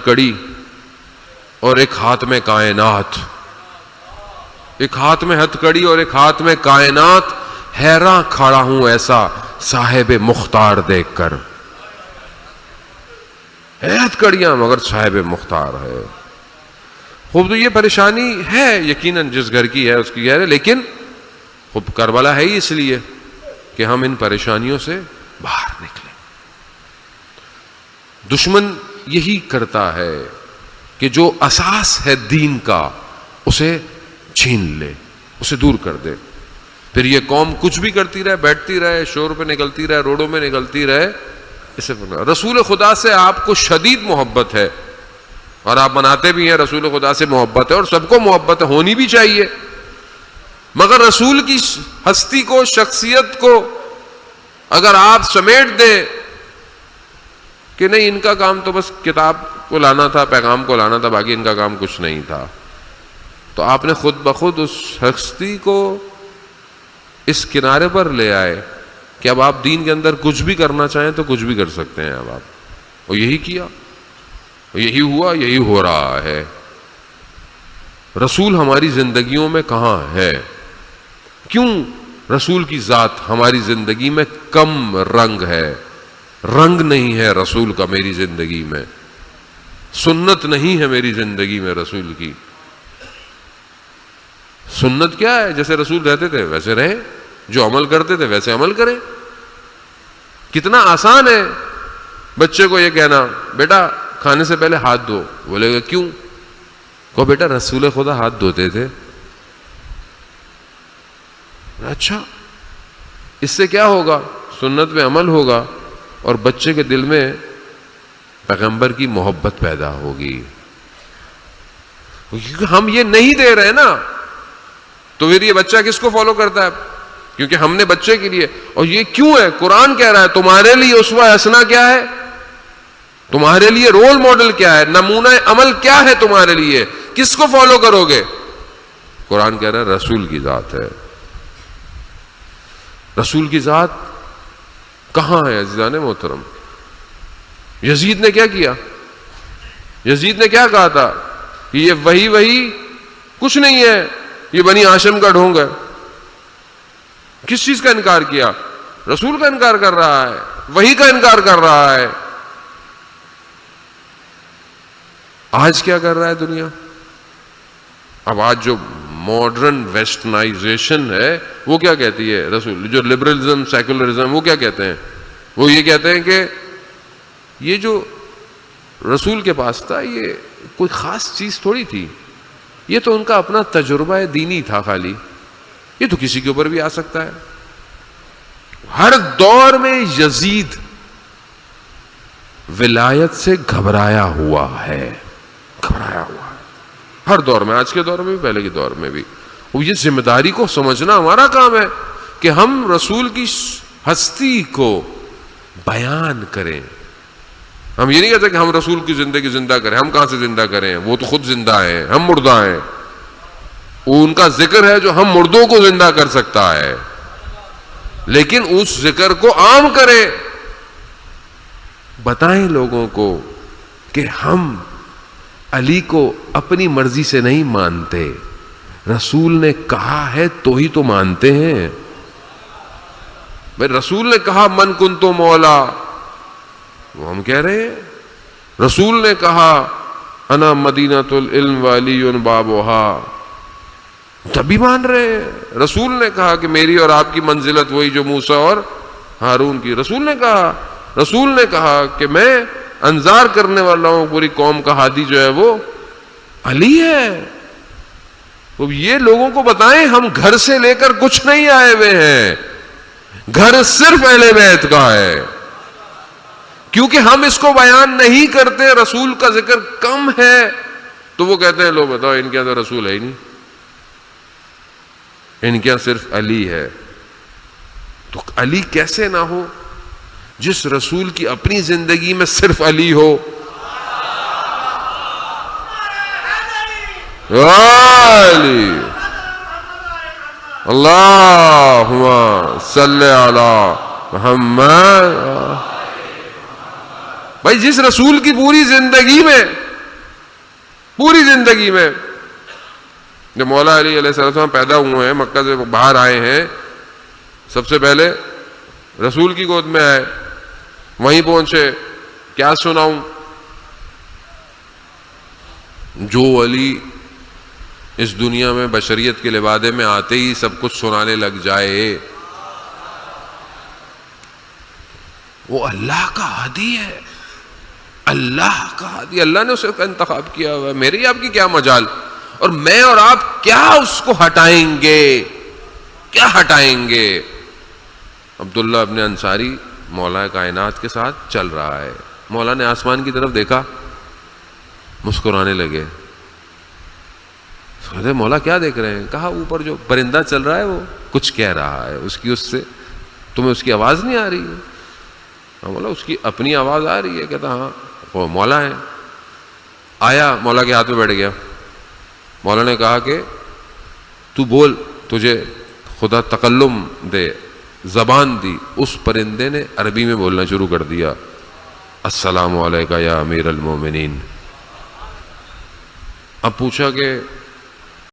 کڑی اور ایک ہاتھ میں کائنات، ایک ہاتھ میں ہتھ کڑی اور ایک ہاتھ میں کائنات، حیراں کھڑا ہوں ایسا صاحب مختار دیکھ کر. ہے ہتھ کڑیاں مگر صاحب مختار ہے. خوب تو یہ پریشانی ہے یقیناً جس گھر کی ہے اس کی گھر ہے، لیکن خوب کربلا ہے ہی اس لیے کہ ہم ان پریشانیوں سے باہر نکلیں. دشمن یہی کرتا ہے کہ جو اساس ہے دین کا اسے چھین لے، اسے دور کر دے. پھر یہ قوم کچھ بھی کرتی رہے، بیٹھتی رہے، شور پہ نکلتی رہے، روڈوں میں نکلتی رہے. اسے رسول خدا سے آپ کو شدید محبت ہے اور آپ مناتے بھی ہیں رسول خدا سے محبت ہے، اور سب کو محبت ہونی بھی چاہیے، مگر رسول کی ہستی کو، شخصیت کو اگر آپ سمیٹ دیں کہ نہیں ان کا کام تو بس کتاب کو لانا تھا، پیغام کو لانا تھا، باقی ان کا کام کچھ نہیں تھا، تو آپ نے خود بخود اس ہستی کو اس کنارے پر لے آئے کہ اب آپ دین کے اندر کچھ بھی کرنا چاہیں تو کچھ بھی کر سکتے ہیں. اب آپ اور یہی کیا، یہی ہوا، یہی ہو رہا ہے. رسول ہماری زندگیوں میں کہاں ہے؟ کیوں رسول کی ذات ہماری زندگی میں کم رنگ ہے؟ رنگ نہیں ہے رسول کا میری زندگی میں، سنت نہیں ہے میری زندگی میں رسول کی. سنت کیا ہے؟ جیسے رسول رہتے تھے ویسے رہیں، جو عمل کرتے تھے ویسے عمل کریں. کتنا آسان ہے بچے کو یہ کہنا بیٹا کھانے سے پہلے ہاتھ دھو. بولے گا کیوں؟ کہو بیٹا رسول خدا ہاتھ دھوتے تھے. اچھا اس سے کیا ہوگا؟ سنت میں عمل ہوگا اور بچے کے دل میں پیغمبر کی محبت پیدا ہوگی. ہم یہ نہیں دے رہے نا تو پھر یہ بچہ کس کو فالو کرتا ہے؟ کیونکہ ہم نے بچے کے لیے. اور یہ کیوں ہے؟ قرآن کہہ رہا ہے تمہارے لیے اسوہ حسنہ کیا ہے، تمہارے لیے رول ماڈل کیا ہے، نمونہ عمل کیا ہے تمہارے لیے، کس کو فالو کرو گے؟ قرآن کہہ رہا ہے رسول کی ذات ہے. رسول کی ذات کہاں ہے عزیزان محترم؟ یزید نے کیا کیا؟ یزید نے کیا کہا تھا کہ یہ وہی کچھ نہیں ہے، یہ بنی ہاشم کا ڈھونگ ہے. کس چیز کا انکار کیا؟ رسول کا انکار کر رہا ہے، وہی کا انکار کر رہا ہے. آج کیا کر رہا ہے دنیا؟ اب آج جو ماڈرن ویسٹرنائزیشن ہے وہ کیا کہتی ہے؟ رسول جو لبرلزم، سیکولرزم، وہ کیا کہتے ہیں؟ وہ یہ کہتے ہیں کہ یہ جو رسول کے پاس تھا یہ کوئی خاص چیز تھوڑی تھی، یہ تو ان کا اپنا تجربہ دینی تھا خالی، یہ تو کسی کے اوپر بھی آ سکتا ہے. ہر دور میں یزید ولایت سے گھبرایا ہوا ہے، گھبرایا ہوا ہے ہر دور میں، آج کے دور میں بھی، پہلے کے دور میں بھی. وہ یہ ذمہ داری کو سمجھنا ہمارا کام ہے کہ ہم رسول کی ہستی کو بیان کریں. ہم یہ نہیں کہتے کہ ہم رسول کی زندگی زندہ کریں. ہم کہاں سے زندہ کریں؟ وہ تو خود زندہ ہیں، ہم مردہ ہیں. وہ ان کا ذکر ہے جو ہم مردوں کو زندہ کر سکتا ہے، لیکن اس ذکر کو عام کریں، بتائیں لوگوں کو کہ ہم علی کو اپنی مرضی سے نہیں مانتے، رسول نے کہا ہے تو ہی تو مانتے ہیں. بھائی رسول نے کہا من کنتو مولا، وہ ہم کہہ رہے ہیں. رسول نے کہا انا مدینۃ العلم وعلی بابھا، تبھی مان رہے ہیں. رسول نے کہا کہ میری اور آپ کی منزلت وہی جو موسیٰ اور ہارون کی. رسول نے کہا کہ میں انذار کرنے والا ہوں، پوری قوم کا ہادی جو ہے وہ علی ہے. تو یہ لوگوں کو بتائیں ہم گھر سے لے کر کچھ نہیں آئے ہوئے ہیں، گھر صرف اہل بیت کا ہے. کیونکہ ہم اس کو بیان نہیں کرتے، رسول کا ذکر کم ہے، تو وہ کہتے ہیں لو بتاؤ ان کے اندر رسول ہے ہی نہیں، ان کے صرف علی ہے. تو علی کیسے نہ ہو جس رسول کی اپنی زندگی میں صرف علی ہو. علی اللہم صلی علی محمد. بھائی جس رسول کی پوری زندگی میں جب مولا علی علیہ السلام پیدا ہوئے ہیں، مکہ سے باہر آئے ہیں، سب سے پہلے رسول کی گود میں آئے، وہیں پہنچے، کیا سناؤں؟ جو علی اس دنیا میں بشریت کے لبادے میں آتے ہی سب کچھ سنانے لگ جائے، وہ اللہ کا ہادی ہے، اللہ کا ہادی، اللہ نے اسے انتخاب کیا ہوا ہے، میری آپ کی کیا مجال، اور میں اور آپ کیا اس کو ہٹائیں گے، کیا ہٹائیں گے؟ عبداللہ ابن انصاری مولا کائنات کے ساتھ چل رہا ہے، مولا نے آسمان کی طرف دیکھا، مسکرانے لگے، کہتے مولا کیا دیکھ رہے ہیں؟ کہا اوپر جو پرندہ چل رہا ہے وہ کچھ کہہ رہا ہے، اس سے تمہیں اس کی آواز نہیں آ رہی ہے؟ ہاں مولا اس کی اپنی آواز آ رہی ہے۔ کہتا ہاں وہ مولا ہے۔ آیا مولا کے ہاتھ میں بیٹھ گیا، مولا نے کہا کہ تو بول، تجھے خدا تکلم دے، زبان دی۔ اس پرندے نے عربی میں بولنا شروع کر دیا، السلام علیکہ یا امیر المومنین۔ اب پوچھا کہ